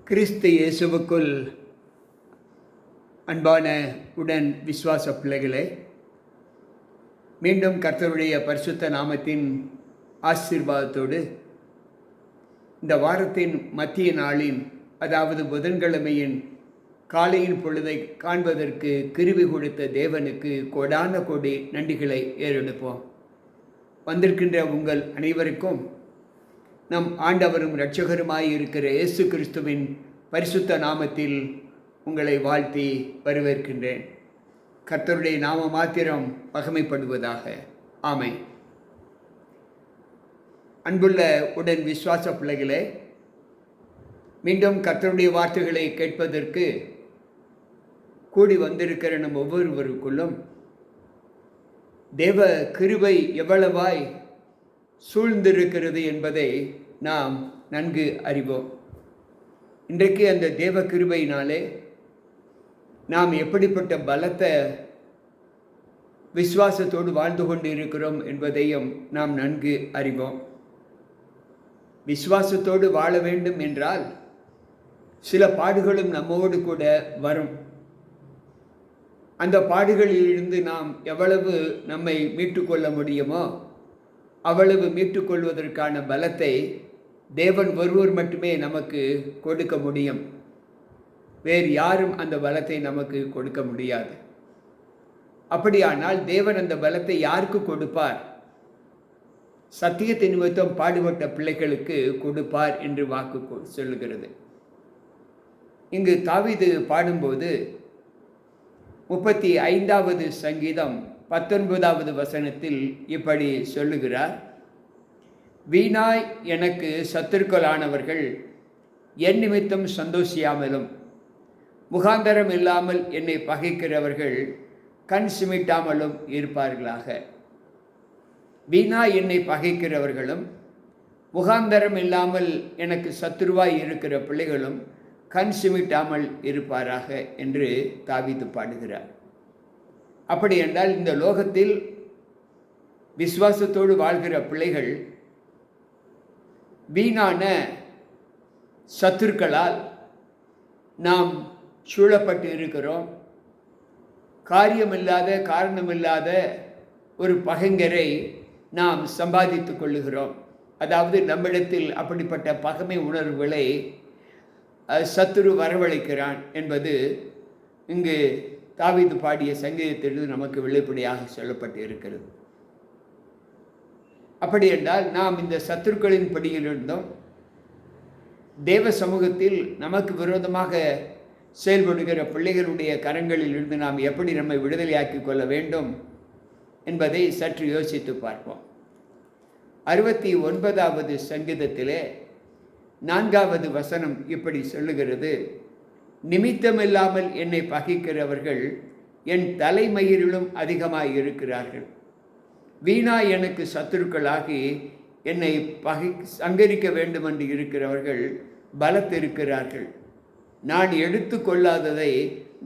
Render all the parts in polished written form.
கிறிஸ்து இயேசுவுக்குள் அன்பான உடன் விசுவாச பிள்ளைகளே, மீண்டும் கர்த்தருடைய பரிசுத்த நாமத்தின் ஆசீர்வாதத்தோடு இந்த வாரத்தின் மத்திய நாளின், அதாவது புதன்கிழமையின் காலையின் பொழுதை காண்பதற்கு கிருபை கொடுத்த தேவனுக்கு கோடான கோடி நன்றிகளை ஏறெடுப்போம். வந்திருக்கின்ற உங்கள் அனைவருக்கும் நம் ஆண்டவரும் இரட்சகருமாய் இருக்கிற இயேசு கிறிஸ்துவின் பரிசுத்த நாமத்தில் உங்களை வாழ்த்தி வரவேற்கின்றேன். கர்த்தருடைய நாம மாத்திரம் மகிமைப்படுவதாக. ஆமென். அன்புள்ள உடன் விசுவாச பிள்ளைகளே, மீண்டும் கர்த்தருடைய வார்த்தைகளை கேட்பதற்கு கூடி வந்திருக்கிற நம் ஒவ்வொருவருக்குள்ளும் தேவ கிருபை எவ்வளவாய் சூழ்ந்திருக்கிறது என்பதை நாம் நன்கு அறிவோம். இன்றைக்கு அந்த தேவ கிருபையினாலே நாம் எப்படிப்பட்ட பலத்த விசுவாசத்தோடு வாழ்ந்து கொண்டு இருக்கிறோம் என்பதையும் நாம் நன்கு அறிவோம். விசுவாசத்தோடு வாழ வேண்டும் என்றால் சில பாடுகளும் நம்மோடு கூட வரும். அந்த பாடுகளிலிருந்து நாம் எவ்வளவு நம்மை மீட்டுக்கொள்ள முடியுமோ அவ்வளவு மீட்டுக்கொள்வதற்கான பலத்தை தேவன் ஒருவர் மட்டுமே நமக்கு கொடுக்க முடியும். வேறு யாரும் அந்த பலத்தை நமக்கு கொடுக்க முடியாது. அப்படியானால் தேவன் அந்த பலத்தை யாருக்கு கொடுப்பார்? சத்தியத்தின் நிமித்தம் பாடுபட்ட பிள்ளைகளுக்கு கொடுப்பார் என்று வாக்கு சொல்லுகிறது. இங்கு தாவீது பாடும்போது 35வது சங்கீதம் 19வது வசனத்தில் இப்படி சொல்லுகிறார்: வீணாய் எனக்கு சத்துருக்களானவர்கள் என் நிமித்தம் சந்தோஷியாமலும், முகாந்தரம் இல்லாமல் என்னை பகைக்கிறவர்கள் கண் சிமிட்டாமலும் இருப்பார்களாக. வீணாய் என்னை பகைக்கிறவர்களும் முகாந்தரம் இல்லாமல் எனக்கு சத்துருவாய் இருக்கிற பிள்ளைகளும் கண் சிமிட்டாமல் இருப்பாராக என்று தாவீது பாடுகிறார். அப்படி என்றால் இந்த லோகத்தில் விசுவாசத்தோடு வாழ்கிற பிள்ளைகள் வீணான சத்துருக்களால் நாம் சூழப்பட்டு இருக்கிறோம். காரியமில்லாத காரணமில்லாத ஒரு பகைஞரை நாம் சம்பாதித்து கொள்ளுகிறோம். அதாவது நம்மிடத்தில் அப்படிப்பட்ட பகைமை உணர்வுகளை சத்துரு வரவழைக்கிறான் என்பது இங்கு தாவீது பாடிய சங்கீதத்திலிருந்து நமக்கு வெளிப்படையாக சொல்லப்பட்டு இருக்கிறது. அப்படி என்றால் நாம் இந்த சத்துருக்களின் படியிலிருந்தும் தேவ சமூகத்தில் நமக்கு விரோதமாக செயல்படுகிற பிள்ளைகளுடைய கரங்களிலிருந்து நாம் எப்படி நம்மை விடுதலையாக்கி கொள்ள வேண்டும் என்பதை சற்று யோசித்து பார்ப்போம். 69வது சங்கீதத்திலே 4வது வசனம் இப்படி சொல்லுகிறது: நிமித்தமில்லாமல் என்னை பகைக்கிறவர்கள் என் தலைமயிரிலும் அதிகமாக இருக்கிறார்கள். வீணாய் எனக்கு சத்துருக்களாகி என்னை சங்கரிக்க வேண்டும் என்று இருக்கிறவர்கள் பலத்திருக்கிறார்கள். நான் எடுத்து கொள்ளாததை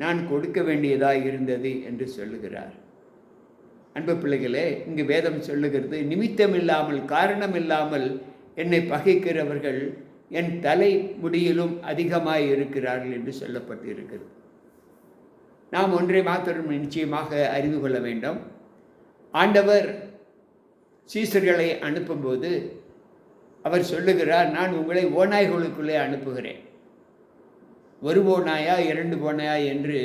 நான் கொடுக்க வேண்டியதாக இருந்தது என்று சொல்லுகிறார். அன்பு பிள்ளைகளே, இங்கு வேதம் சொல்லுகிறது, நிமித்தமில்லாமல் காரணமில்லாமல் என்னை பகைக்கிறவர்கள் என் தலை முடியிலும் அதிகமாய் இருக்கிறார்கள் என்று சொல்லப்பட்டு இருக்கிறது. நாம் ஒன்றை மாத்திரம் நிச்சயமாக அறிந்து கொள்ள வேண்டும். ஆண்டவர் சீசர்களை அனுப்பும்போது அவர் சொல்லுகிறார், நான் உங்களை ஓநாய்களுக்குள்ளே அனுப்புகிறேன். ஒரு ஓநாயா 2 ஓநாயா என்று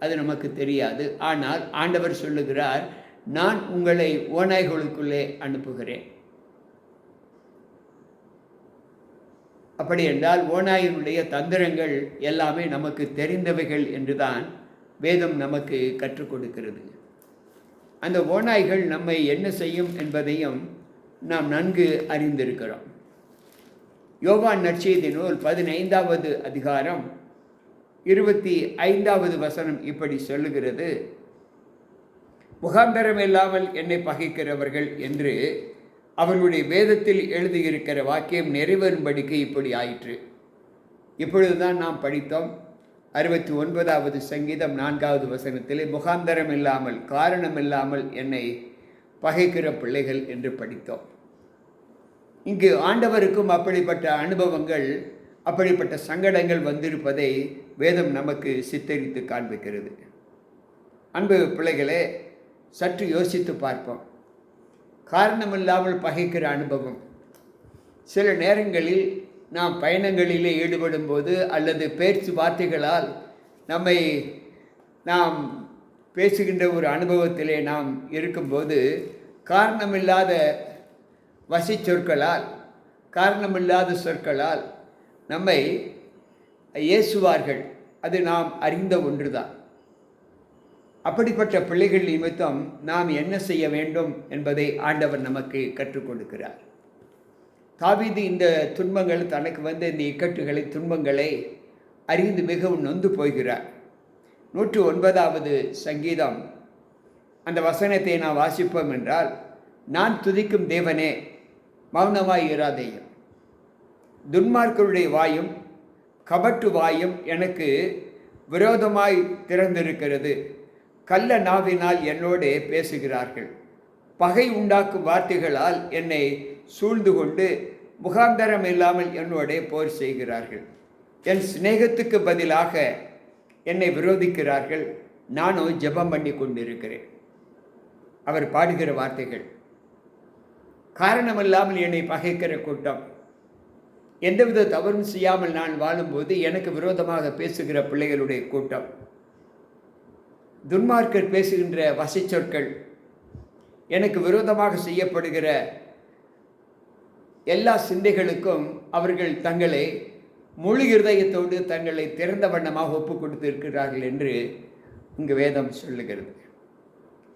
அது நமக்கு தெரியாது. ஆனால் ஆண்டவர் சொல்லுகிறார், நான் உங்களை ஓநாய்களுக்குள்ளே அனுப்புகிறேன். அப்படி என்றால் ஓநாயினுடைய தந்திரங்கள் எல்லாமே நமக்கு தெரிந்தவைகள் என்றுதான் வேதம் நமக்கு கற்றுக் கொடுக்கிறது. அந்த ஓநாய்கள் நம்மை என்ன செய்யும் என்பதையும் நாம் நன்கு அறிந்திருக்கிறோம். யோவான் நற்செய்தி நூல் 15வது அதிகாரம் 25வது வசனம் இப்படி சொல்லுகிறது: முகாந்தரம் இல்லாமல் என்னை பகைக்கிறவர்கள் என்று அவர்களுடைய வேதத்தில் எழுதியிருக்கிற வாக்கியம் நிறைவேறும்படிக்கு இப்படி ஆயிற்று. இப்பொழுதுதான் நாம் படித்தோம் 69வது சங்கீதம் 4வது வசனத்திலே முகாந்தரம் இல்லாமல் காரணம் இல்லாமல் என்னை பகைக்கிற பிள்ளைகள் என்று படித்தோம். இங்கு ஆண்டவருக்கும் அப்படிப்பட்ட அனுபவங்கள் அப்படிப்பட்ட சங்கடங்கள் வந்திருப்பதை வேதம் நமக்கு சித்தரித்து காண்பிக்கிறது. அன்பு பிள்ளைகளே, சற்று யோசித்து பார்ப்போம். காரணமில்லாமல் பகைக்கிற அனுபவம். சில நேரங்களில் நாம் பயணங்களிலே ஈடுபடும் போது அல்லது பேச்சு வார்த்தைகளால் நாம் பேசுகின்ற ஒரு அனுபவத்திலே நாம் இருக்கும்போது காரணமில்லாத வசி சொற்களால், காரணமில்லாத சொற்களால் நம்மை ஏசுவார்கள். அது நாம் அறிந்த ஒன்றுதான். அப்படிப்பட்ட பிள்ளைகள் நிமித்தம் நாம் என்ன செய்ய வேண்டும் என்பதை ஆண்டவர் நமக்கு கற்றுக் கொடுக்கிறார். தாவீது இந்த துன்பங்கள் தனக்கு வந்த இந்த இக்கட்டுகளை, துன்பங்களை அறிந்து மிகவும் நொந்து போகிறார். 109வது சங்கீதம் அந்த வசனத்தை நாம் வாசிப்போம் என்றால், நான் துதிக்கும் தேவனே மௌனமாய் இராதேயும், துன்மார்க்கருடைய வாயும் கபட்டு வாயும் எனக்கு விரோதமாய் திறந்திருக்கிறது, கள்ள நாவினால் என்னோடே பேசுகிறார்கள், பகை உண்டாக்கும் வார்த்தைகளால் என்னை சூழ்ந்து கொண்டு முகாந்தரம் இல்லாமல் என்னோடே போர் செய்கிறார்கள், என் சிநேகத்துக்கு பதிலாக என்னை விரோதிக்கிறார்கள், நானும் ஜெபம் பண்ணி கொண்டிருக்கிறேன். அவர் பாடுகிற வார்த்தைகள். காரணமில்லாமல் என்னை பகைக்கிற கூட்டம், எந்தவித தவறும் செய்யாமல் நான் வாழும்போது எனக்கு விரோதமாக பேசுகிற பிள்ளைகளுடைய கூட்டம், துன்மார்க்கர் பேசுகின்ற வசி சொற்கள், எனக்கு விரோதமாக செய்யப்படுகிற எல்லா சிந்தைகளுக்கும் அவர்கள் தங்களை முழு இருதயத்தோடு தங்களை திறந்த வண்ணமாக ஒப்பு கொடுத்திருக்கிறார்கள் என்று இங்கு வேதம் சொல்லுகிறது.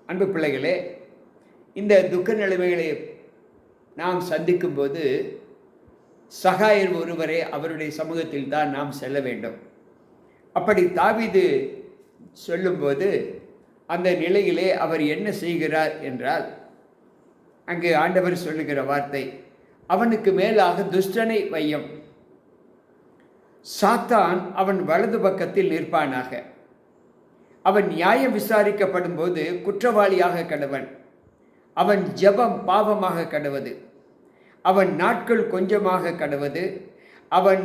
அன்பு பிள்ளைகளே, இந்த துக்க நிலைமைகளை நாம் சந்திக்கும் போது சகாயர் ஒருவரே அவருடைய சமூகத்தில் தான் நாம் செல்ல வேண்டும். அப்படி தாவீது சொல்லும்போது அந்த நிலையிலே அவர் என்ன செய்கிறார் என்றால், அங்கு ஆண்டவர் சொல்லுகிற வார்த்தை, அவனுக்கு மேலாக துஷ்டனை வையும், சாத்தான் அவன் வலது பக்கத்தில் நிற்பானாக, அவன் நியாயம் விசாரிக்கப்படும் போது குற்றவாளியாக கடவன், அவன் ஜெபம் பாவமாக கடவது, அவன் நாட்கள் கொஞ்சமாக கடவது, அவன்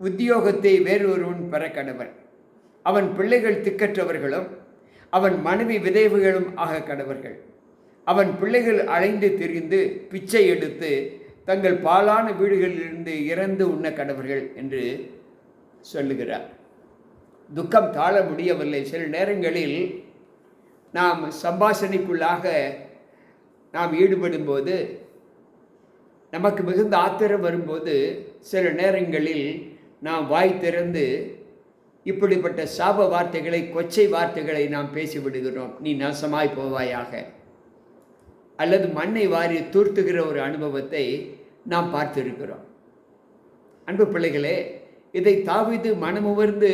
உத்தியோகத்தை வேறொருவன் பெற கடவன், அவன் பிள்ளைகள் திக்கற்றவர்களும் அவன் மனைவி விதவைகளும் ஆக கடவர்கள், அவன் பிள்ளைகள் அலைந்து திரிந்து பிச்சை எடுத்து தங்கள் பாலான வீடுகளிலிருந்து இறந்து உண்ண கடவர்கள் என்று சொல்லுகிறார். துக்கம் தாழ முடியவில்லை. சில நேரங்களில் நாம் சம்பாஷணைக்குள்ளாக நாம் ஈடுபடும்போது, நமக்கு மிகுந்த ஆத்திரம் வரும்போது, சில நேரங்களில் நாம் வாய் திறந்து இப்படிப்பட்ட சாப வார்த்தைகளை, கொச்சை வார்த்தைகளை நாம் பேசிவிடுகிறோம். நீ நாசமாய் போவாயாக, அல்லது மண்ணை வாரி தூர்த்துகிற ஒரு அனுபவத்தை நாம் பார்த்திருக்கிறோம். அன்பு பிள்ளைகளே, இதை தாவீது மனமுவர்ந்து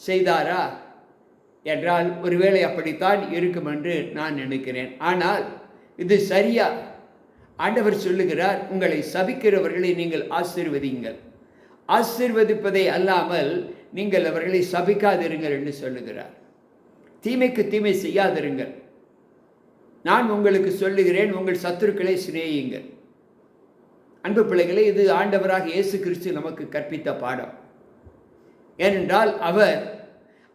செய்தாரா என்றால் ஒருவேளை அப்படித்தான் இருக்கும் என்று நான் நினைக்கிறேன். ஆனால் இது சரியா? ஆண்டவர் சொல்லுகிறார், உங்களை சபிக்கிறவர்களை நீங்கள் ஆசீர்வதிங்கள், ஆசீர்வதிப்பதை அல்லாமல் நீங்கள் அவர்களை சபிக்காதிருங்கள் என்று சொல்லுகிறார். தீமைக்கு தீமை செய்யாதிருங்கள், நான் உங்களுக்கு சொல்லுகிறேன், உங்கள் சத்துருக்களை சிநேகியுங்கள். அன்பு பிள்ளைகளே, இது ஆண்டவராக இயேசு கிறிஸ்து நமக்கு கற்பித்த பாடம். ஏனென்றால்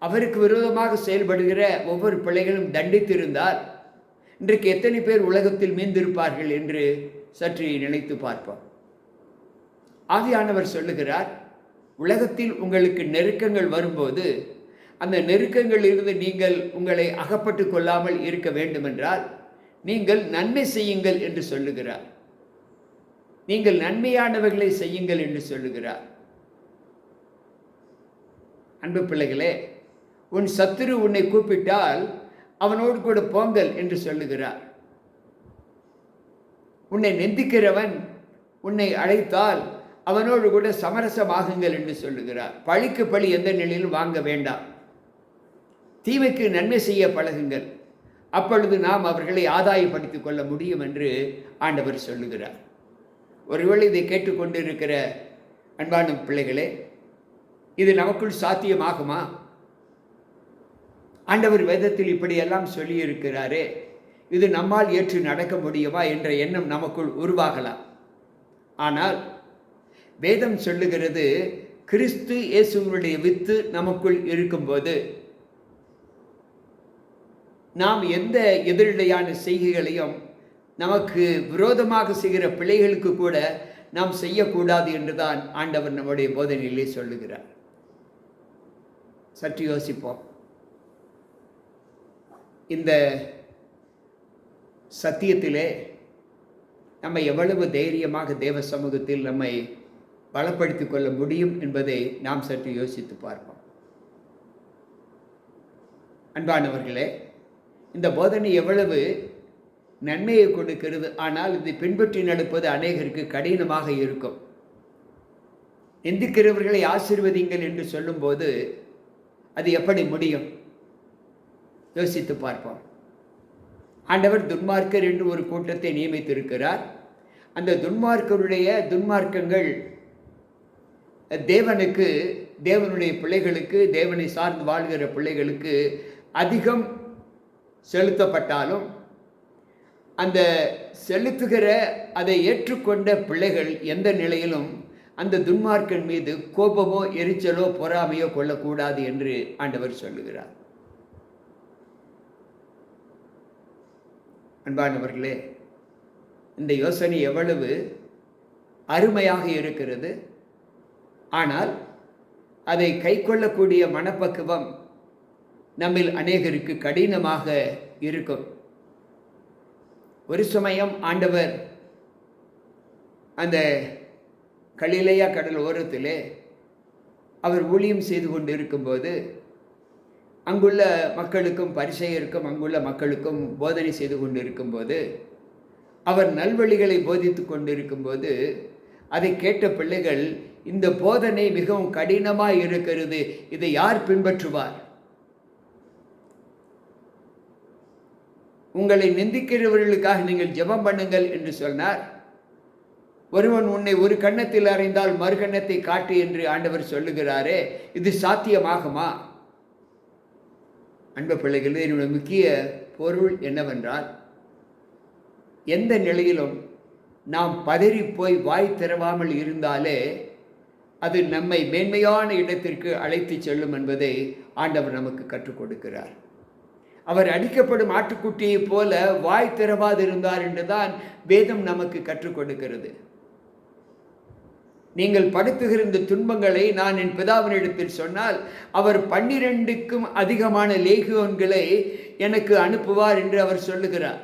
அவருக்கு விரோதமாக செயல்படுகிற ஒவ்வொரு பிள்ளைகளும் தண்டித்திருந்தால் இன்றைக்கு எத்தனை பேர் உலகத்தில் மீந்திருப்பார்கள் என்று சற்று நினைத்து பார்ப்போம். ஆவியானவர் சொல்லுகிறார், உலகத்தில் உங்களுக்கு நெருக்கங்கள் வரும்போது அந்த நெருக்கங்களிலிருந்து நீங்கள் உங்களை அகப்பட்டு கொள்ளாமல் இருக்க வேண்டுமென்றால் நீங்கள் நன்மை செய்யுங்கள் என்று சொல்லுகிறார். நீங்கள் நன்மையானவர்களை செய்யுங்கள் என்று சொல்லுகிறார். அன்பு பிள்ளைகளே, உன் சத்துரு உன்னை கூப்பிட்டால் அவனோடு கூட போங்கள் என்று சொல்லுகிறார். உன்னை நிந்திக்கிறவன் உன்னை அழைத்தால் அவனோடு கூட சமரசமாகுங்கள் என்று சொல்லுகிறார். பழிக்கு பழி எந்த நிலையிலும் வாங்க வேண்டாம், தீமைக்கு நன்மை செய்ய பழகுங்கள், அப்பொழுது நாம் அவர்களை ஆதாயப்படுத்திக் கொள்ள முடியும் என்று ஆண்டவர் சொல்லுகிறார். ஒருவேளை இதை கேட்டுக்கொண்டிருக்கிற அன்பான பிள்ளைகளே, இது நமக்குள் சாத்தியமாகுமா? ஆண்டவர் வேதத்தில் இப்படியெல்லாம் சொல்லியிருக்கிறாரே, இது நம்மால் ஏற்று நடக்க முடியுமா என்ற எண்ணம் நமக்குள் உருவாகலாம். ஆனால் வேதம் சொல்லுகிறது, கிறிஸ்து இயேசுவினுடைய வித்து நமக்குள் இருக்கும்போது நாம் எந்த எதிரிடையான செய்கைகளையும் நமக்கு விரோதமாக செய்கிற பிள்ளைகளுக்கு கூட நாம் செய்யக்கூடாது என்றுதான் ஆண்டவர் நம்முடைய போதனையிலே சொல்லுகிறார். சற்று யோசிப்போம். இந்த சத்தியத்திலே நம்ம எவ்வளவு தைரியமாக தேவ சமூகத்தில் நம்மை பலப்படுத்திக் கொள்ள முடியும் என்பதை நாம் சற்று யோசித்து பார்ப்போம். அன்பானவர்களே, இந்த போதனை எவ்வளவு நன்மையை கொடுக்கிறது. ஆனால் இதை பின்பற்றி நடப்பது அநேகருக்கு கடினமாக இருக்கும். நிந்திக்கிறவர்களை ஆசீர்வதிங்கள் என்று சொல்லும்போது அது எப்படி முடியும்? யோசித்து பார்ப்போம். ஆண்டவர் துன்மார்க்கர் என்று ஒரு கூட்டத்தை நியமித்திருக்கிறார். அந்த துன்மார்க்கருடைய துன்மார்க்கங்கள் தேவனுக்கு, தேவனுடைய பிள்ளைகளுக்கு, தேவனை சார்ந்து வாழ்கிற பிள்ளைகளுக்கு அதிகம் செலுத்தப்பட்டாலும் அந்த செலுத்துகிற அதை ஏற்றுக்கொண்ட பிள்ளைகள் எந்த நிலையிலும் அந்த துன்மார்க்கன் மீது கோபமோ எரிச்சலோ பொறாமையோ கொள்ளக்கூடாது என்று ஆண்டவர் சொல்லுகிறார். அன்பானவர்களே, இந்த யோசனை எவ்வளவு அருமையாக இருக்கிறது. ஆனால் அதை கைக்கொள்ளக்கூடிய மனப்பக்குவம் நம்மில் அநேகருக்கு கடினமாக இருக்கும். ஒரு சமயம் ஆண்டவர் அந்த கலிலேயா கடல் ஓரத்திலே அவர் ஊழியம் செய்து கொண்டு இருக்கும்போது அங்குள்ள மக்களுக்கும் பரிசேயருக்கும் அங்குள்ள மக்களுக்கும் போதனை செய்து கொண்டு இருக்கும்போது அவர் நல்வழிகளை போதித்து கொண்டிருக்கும்போது அதை கேட்ட பிள்ளைகள், இந்த போதனை மிகவும் கடினமாக இருக்கிறது, இதை யார் பின்பற்றுவார்? உங்களை நிந்திக்கிறவர்களுக்காக நீங்கள் ஜெபம் பண்ணுங்கள் என்று சொன்னார். ஒருவன் உன்னை ஒரு கன்னத்தில் அறைந்தால் மறு கன்னத்தை காட்டு என்று ஆண்டவர் சொல்லுகிறாரே, இது சாத்தியமாகுமா? அன்பு பிள்ளைகளே, என்னுடைய முக்கிய பொருள் என்னவென்றால், எந்த நிலையிலும் நாம் பதறி போய் வாய் திறவாமல் இருந்தாலே அது நம்மை மேன்மையான இடத்திற்கு அழைத்து செல்லும் என்பதை ஆண்டவர் நமக்கு கற்றுக் கொடுக்கிறார். அவர் அடிக்கப்படும் ஆட்டுக்குட்டியைப் போல வாய் திறவாதிருந்தார் என்றுதான் வேதம் நமக்கு கற்றுக் கொடுக்கிறது. நீங்கள் படுத்துகிற இந்த துன்பங்களை நான் என் பிதாவினிடத்தில் சொன்னால் அவர் 12க்கும் அதிகமான லேகியோன்களை எனக்கு அனுப்புவார் என்று அவர் சொல்லுகிறார்.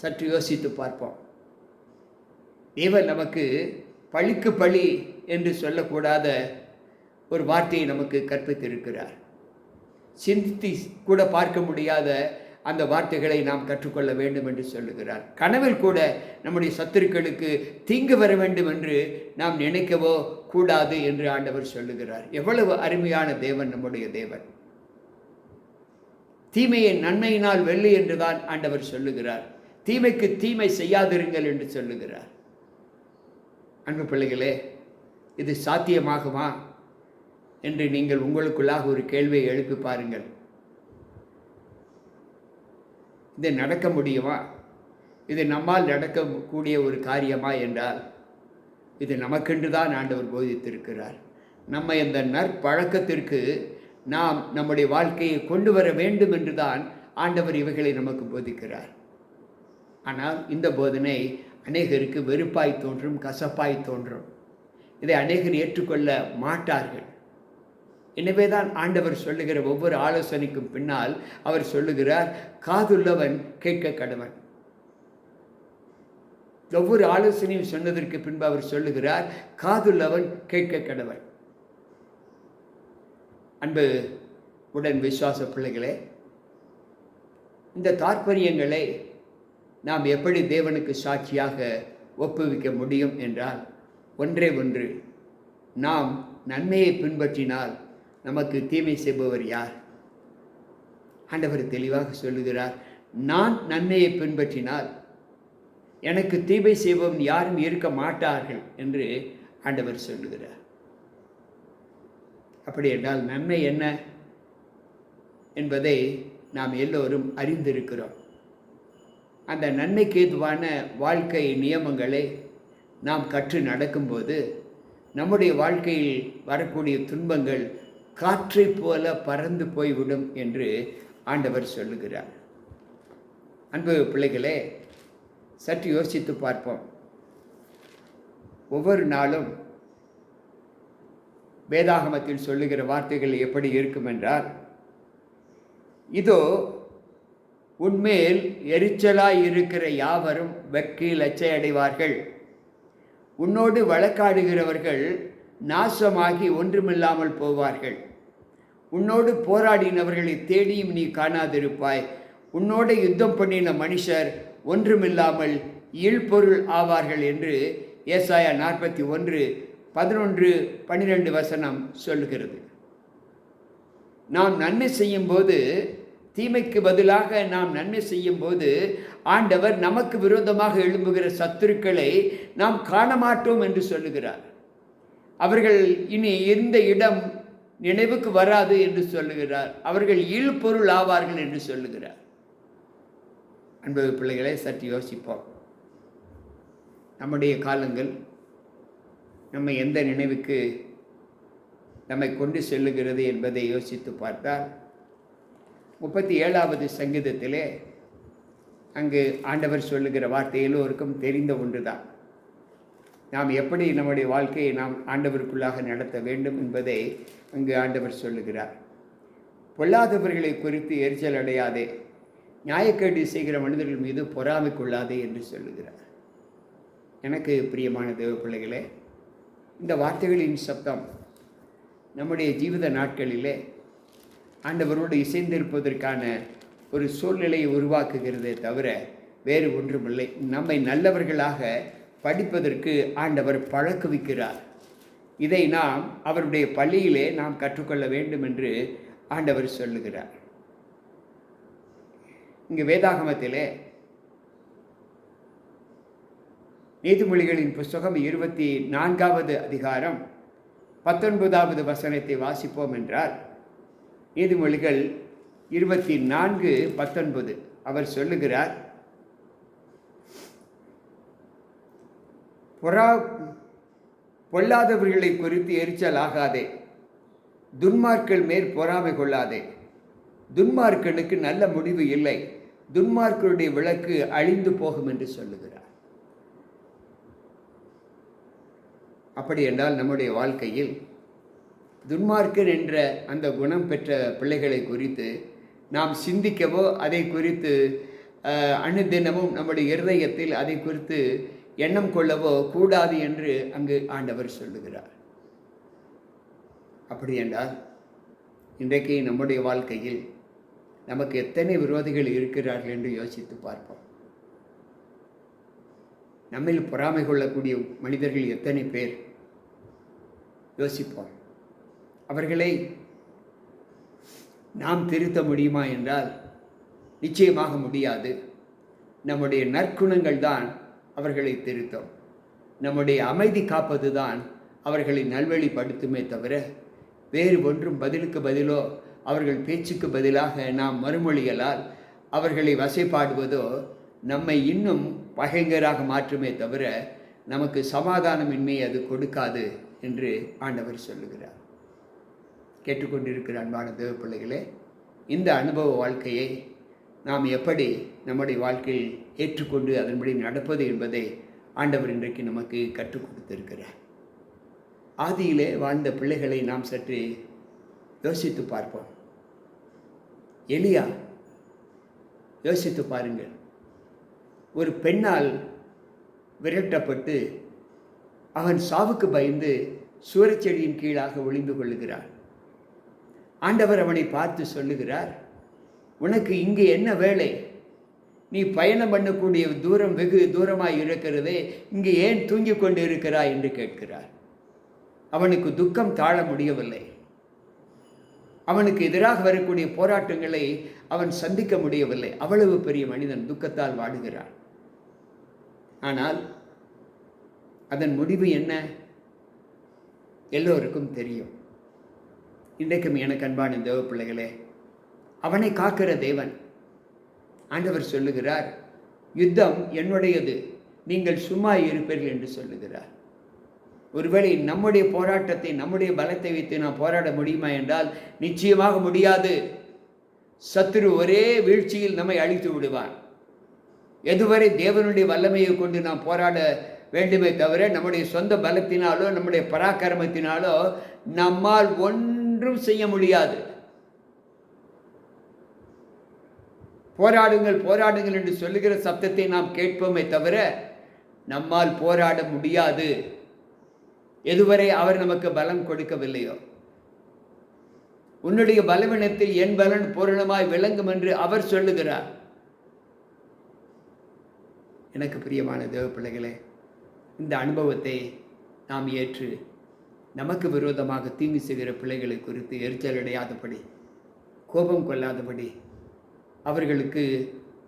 சற்று யோசித்து பார்ப்போம். தேவன் நமக்கு பழிக்கு பழி என்று சொல்லக்கூடாத ஒரு வார்த்தையை நமக்கு கற்பித்திருக்கிறார். சிந்தித்து கூட பார்க்க முடியாத அந்த வார்த்தைகளை நாம் கற்றுக்கொள்ள வேண்டும் என்று சொல்லுகிறார். கனவில் கூட நம்முடைய சத்துருக்களுக்கு தீங்கு வர வேண்டும் என்று நாம் நினைக்கவோ கூடாது என்று ஆண்டவர் சொல்லுகிறார். எவ்வளவு அருமையான தேவன் நம்முடைய தேவன்! தீமையை நன்மையினால் வெல்லு என்றுதான் ஆண்டவர் சொல்லுகிறார். தீமைக்கு தீமை செய்யாதிருங்கள் என்று சொல்லுகிறார். அன்பு பிள்ளைகளே, இது சாத்தியமாகுமா என்று நீங்கள் உங்களுக்குள்ளாக ஒரு கேள்வியை எழுப்பி பாருங்கள். இது நடக்க முடியுமா? இது நம்மால் நடக்கக்கூடிய ஒரு காரியமா என்றால் இது நமக்கென்று தான் ஆண்டவர் போதித்திருக்கிறார். நம்ம இந்த நற்பழக்கத்திற்கு நாம் நம்முடைய வாழ்க்கையை கொண்டு வர வேண்டும் என்று தான் ஆண்டவர் இவைகளை நமக்கு போதிக்கிறார். ஆனால் இந்த போதனை அநேகருக்கு வெறுப்பாய் தோன்றும், கசப்பாய் தோன்றும். இதை அநேகர் ஏற்றுக்கொள்ள மாட்டார்கள். எனவே தான் ஆண்டவர் சொல்லுகிற ஒவ்வொரு ஆலோசனைக்கும் பின்னால் அவர் சொல்லுகிறார், காதுள்ளவன் கேட்க கடவன். ஒவ்வொரு ஆலோசனையும் சொன்னதற்கு பின்பு அவர் சொல்லுகிறார், காதுள்ளவன் கேட்க கடவன். அன்பு உடன் விசுவாச பிள்ளைகளே, இந்த தாற்பயங்களை நாம் எப்படி தேவனுக்கு சாட்சியாக ஒப்புவிக்க முடியும் என்றால், ஒன்றே ஒன்று, நாம் நன்மையை பின்பற்றினால் நமக்கு தீமை செய்பவர் யார்? ஆண்டவர் தெளிவாக சொல்லுகிறார், நான் நன்மையை பின்பற்றினால் எனக்கு தீமை செய்பவன் யாரும் இருக்க மாட்டார்கள் என்று ஆண்டவர் சொல்லுகிறார். அப்படி என்றால் நன்மை என்ன என்பதை நாம் எல்லோரும் அறிந்திருக்கிறோம். அந்த நன்மைக்கு ஏதுவான வாழ்க்கை நியமங்களை நாம் கற்று நடக்கும்போது நம்முடைய வாழ்க்கையில் வரக்கூடிய துன்பங்கள் காற்றைப் போல பறந்து போய்விடும் என்று ஆண்டவர் சொல்லுகிறார். அன்பு பிள்ளைகளே, சற்று யோசித்து பார்ப்போம். ஒவ்வொரு நாளும் வேதாகமத்தில் சொல்லுகிற வார்த்தைகள் எப்படி இருக்கும் என்றால், இதோ உன்மேல் எரிச்சலாய் இருக்கிற யாவரும் வெட்கி லச்சை அடைவார்கள். உன்னோடு வழக்காடுகிறவர்கள் நாசமாகி ஒன்றுமில்லாமல் போவார்கள். உன்னோடு போராடினவர்களை தேடியும் நீ காணாதிருப்பாய். உன்னோடு யுத்தம் பண்ணின மனுஷர் ஒன்றுமில்லாமல் இல்பொருள் ஆவார்கள் என்று ஏசாயா 41:11-12 வசனம் சொல்லுகிறது. நாம் நன்மை செய்யும் போது, தீமைக்கு பதிலாக நாம் நன்மை செய்யும் போது, ஆண்டவர் நமக்கு விரோதமாக எழும்புகிற சத்துருக்களை நாம் காண மாட்டோம் என்று சொல்லுகிறார். அவர்கள் இனி இருந்த இடம் நினைவுக்கு வராது என்று சொல்லுகிறார். அவர்கள் இல்பொருள் ஆவார்கள் என்று சொல்லுகிறார். அன்பு பிள்ளைகளை, சற்று யோசிப்போம். நம்முடைய காலங்கள் நம்மை எந்த நினைவுக்கு நம்மை கொண்டு செல்லுகிறது என்பதை யோசித்து பார்த்தால், 37வது சங்கீதத்திலே அங்கு ஆண்டவர் சொல்லுகிற வார்த்தை எல்லோருக்கும் தெரிந்த ஒன்றுதான். நாம் எப்படி நம்முடைய வாழ்க்கையை நாம் ஆண்டவருக்குள்ளாக நடத்த வேண்டும் என்பதை அங்கு ஆண்டவர் சொல்லுகிறார். பொல்லாதவர்களை குறித்து எரிச்சல் அடையாதே, நியாயக்கேடு செய்கிற மனிதர்கள் மீது பொறாமை கொள்ளாதே என்று சொல்லுகிறார். எனக்கு பிரியமான தேவ பிள்ளைகளே, இந்த வார்த்தைகளின் சப்தம் நம்முடைய ஜீவித நாட்களிலே ஆண்டவரோடு இசைந்திருப்பதற்கான ஒரு சூழ்நிலையை உருவாக்குகிறதே தவிர வேறு ஒன்றுமில்லை. நம்மை நல்லவர்களாக படிப்பதற்கு ஆண்டவர் பழக்குவிக்கிறார். இதை நாம் அவருடைய பள்ளியிலே நாம் கற்றுக்கொள்ள வேண்டும் என்று ஆண்டவர் சொல்லுகிறார். இங்கு வேதாகமத்திலே நீதிமொழிகளின் புஸ்தகம் 24வது அதிகாரம் 19வது வசனத்தை வாசிப்போம் என்றால், நீதிமொழிகள் 24:19 அவர் சொல்லுகிறார், பொல்லாதவர்களை குறித்து எரிச்சல் ஆகாதே, துன்மார்க்கர் மேல் பொறாமை கொள்ளாதே. துன்மார்க்கனுக்கு நல்ல முடிவு இல்லை, துன்மார்க்கருடைய விளக்கு அழிந்து போகும் என்று சொல்லுகிறார். அப்படி என்றால் நம்முடைய வாழ்க்கையில் துன்மார்க்கன் என்ற அந்த குணம் பெற்ற பிள்ளைகளை குறித்து நாம் சிந்திக்கவோ, அதை குறித்து அனுதினமும் நம்முடைய இருதயத்தில் அதை குறித்து எண்ணம் கொள்ளவோ கூடாது என்று அங்கு ஆண்டவர் சொல்லுகிறார். அப்படி என்றால் இன்றைக்கு நம்முடைய வாழ்க்கையில் நமக்கு எத்தனை விரோதிகள் இருக்கிறார்கள் என்று யோசித்து பார்ப்போம். நம்மில் பொறாமை கொள்ளக்கூடிய மனிதர்கள் எத்தனை பேர் யோசிப்போம். அவர்களை நாம் திருத்த முடியுமா என்றால் நிச்சயமாக முடியாது. நம்முடைய நற்குணங்கள் தான் அவர்களை திருத்தும். நம்முடைய அமைதி காப்பது தான் அவர்களை நல்வழிப்படுத்துமே தவிர வேறு ஒன்றும் பதிலுக்கு பதிலோ அவர்கள் பேச்சுக்கு பதிலாக நாம் மறுமொழிகளால் அவர்களை வசைப்பாடுவதோ நம்மை இன்னும் பகைஞராக மாற்றுமே தவிர நமக்கு சமாதானமின்மை அது கொடுக்காது என்று ஆண்டவர் சொல்லுகிறார். கேட்டுக்கொண்டிருக்கிற அன்பான தேவ பிள்ளைகளே, இந்த அனுபவ வாழ்க்கையை நாம் எப்படி நம்முடைய வாழ்க்கையில் ஏற்றுக்கொண்டு அதன்படி நடப்பது என்பதை ஆண்டவர் இன்றைக்கு நமக்கு கற்றுக் கொடுத்திருக்கிறார். ஆதியிலே வாழ்ந்த பிள்ளைகளை நாம் சற்று யோசித்து பார்ப்போம். எலியா, யோசித்து பாருங்கள். ஒரு பெண்ணால் விரட்டப்பட்டு அவன் சாவுக்கு பயந்து சூரச்செடியின் கீழாக ஒளிந்து கொள்ளுகிறான். ஆண்டவர் அவனை பார்த்து சொல்லுகிறார், உனக்கு இங்கே என்ன வேலை? நீ பயணம் பண்ணக்கூடிய தூரம் வெகு தூரமாய் இருக்கிறதே, இங்கே ஏன் தூங்கிக் கொண்டு இருக்கிறாய் என்று கேட்கிறார். அவனுக்கு துக்கம் தாழ முடியவில்லை. அவனுக்கு எதிராக வரக்கூடிய போராட்டங்களை அவன் சந்திக்க முடியவில்லை. அவ்வளவு பெரிய மனிதன் துக்கத்தால் வாடுகிறான். ஆனால் அதன் முடிவு என்ன எல்லோருக்கும் தெரியும். இன்றைக்கும் எனக்கு அன்பான தேவ பிள்ளைகளே, அவனை காக்கிற தேவன் ஆண்டவர் சொல்லுகிறார், யுத்தம் என்னுடையது, நீங்கள் சும்மா இருப்பீர்கள் என்று சொல்லுகிறார். ஒருவேளை நம்முடைய போராட்டத்தை, நம்முடைய பலத்தை வைத்து நாம் போராட முடியுமா என்றால் நிச்சயமாக முடியாது. சத்துரு ஒரே வீழ்ச்சியில் நம்மை அழித்து விடுவான். எதுவரை தேவனுடைய வல்லமையை கொண்டு நாம் போராட வேண்டுமே தவிர நம்முடைய சொந்த பலத்தினாலோ நம்முடைய பராக்கிரமத்தினாலோ நம்மால் ஒன்றும் செய்ய முடியாது. போராடுங்கள் போராடுங்கள் என்று சொல்லுகிற சத்தத்தை நாம் கேட்போமே தவிர நம்மால் போராட முடியாது. எதுவரை அவர் நமக்கு பலம் கொடுக்கவில்லையோ. உன்னுடைய பலவீனத்தில் என் பலன் பூரணமாய் விளங்கும் என்று அவர் சொல்லுகிறார். எனக்கு பிரியமான தேவ பிள்ளைகளே, இந்த அனுபவத்தை நாம் ஏற்று நமக்கு விரோதமாக தீங்கு செய்கிற பிள்ளைகளை குறித்து எரிச்சல் அடையாதபடி, கோபம் கொள்ளாதபடி, அவர்களுக்கு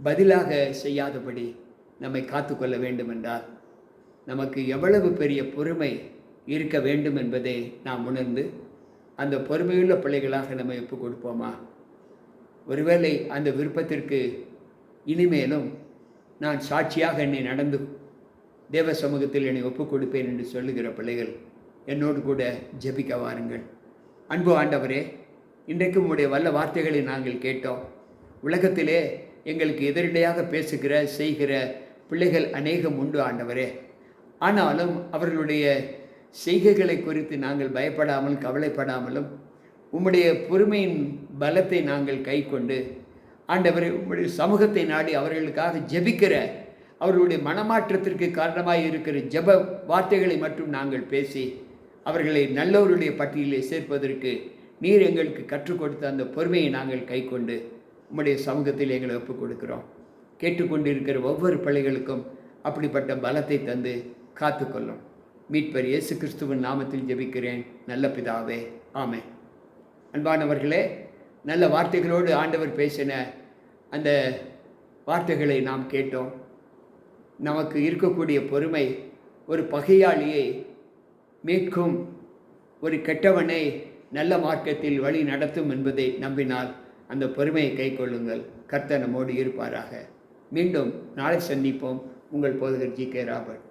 பதிலாக செய்யாதபடி நம்மை காத்துக்கொள்ள வேண்டும் என்றால் நமக்கு எவ்வளவு பெரிய பொறுமை இருக்க வேண்டும் என்பதை நாம் உணர்ந்து அந்த பொறுமையுள்ள பிள்ளைகளாக நம்ம ஒப்புக் கொடுப்போமா? ஒருவேளை அந்த விருப்பத்திற்கு இனிமேலும் நான் சாட்சியாக என்னை நடந்து தேவ சமூகத்தில் என்னை ஒப்புக் கொடுப்பேன் என்று சொல்லுகிற பிள்ளைகள் என்னோடு கூட ஜெபிக்க வாருங்கள். அன்பு ஆண்டவரே, இன்றைக்கும் உம்முடைய வல்ல வார்த்தைகளை நாங்கள் கேட்டோம். உலகத்திலே எங்களுக்கு எதிரடையாக பேசுகிற செய்கிற பிள்ளைகள் அநேகம் உண்டு ஆண்டவரே. ஆனாலும் அவர்களுடைய செய்கைகளை குறித்து நாங்கள் பயப்படாமல் கவலைப்படாமலும் உம்முடைய பொறுமையின் பலத்தை நாங்கள் கை கொண்டு ஆண்டவரே உம்முடைய சமூகத்தை நாடி அவர்களுக்காக ஜெபிக்கிற, அவர்களுடைய மனமாற்றத்திற்கு காரணமாக இருக்கிற ஜெப வார்த்தைகளை மட்டும் நாங்கள் பேசி அவர்களை நல்லவருடைய பட்டியலில் சேர்ப்பதற்கு நீர் எங்களுக்கு கற்றுக் கொடுத்த அந்த பொறுமையை நாங்கள் கை கொண்டு உம்முடைய சமூகத்தில் எங்களை ஒப்புக் கொடுக்கிறோம். கேட்டுக்கொண்டிருக்கிற ஒவ்வொரு பிள்ளைகளுக்கும் அப்படிப்பட்ட பலத்தை தந்து காத்துக்கொள்ளும். மீட்பர் இயேசு கிறிஸ்துவின் நாமத்தில் ஜெபிக்கிறேன் நல்ல பிதாவே, ஆமென். அன்பானவர்களே, நல்ல வார்த்தைகளோடு ஆண்டவர் பேசின அந்த வார்த்தைகளை நாம் கேட்டோம். நமக்கு இருக்கக்கூடிய பொறுமை ஒரு பகையாளியை மீட்கும், ஒரு கெட்டவனை நல்ல மார்க்கத்தில் வழி நடத்தும் என்பதை நம்பினால் அந்த பொறுமையை கை கொள்ளுங்கள். கர்த்தர் நம்மோடு இருப்பாராக. மீண்டும் நாளை சந்திப்போம். உங்கள் போதகர் ஜி.கே. ராபர்ட்.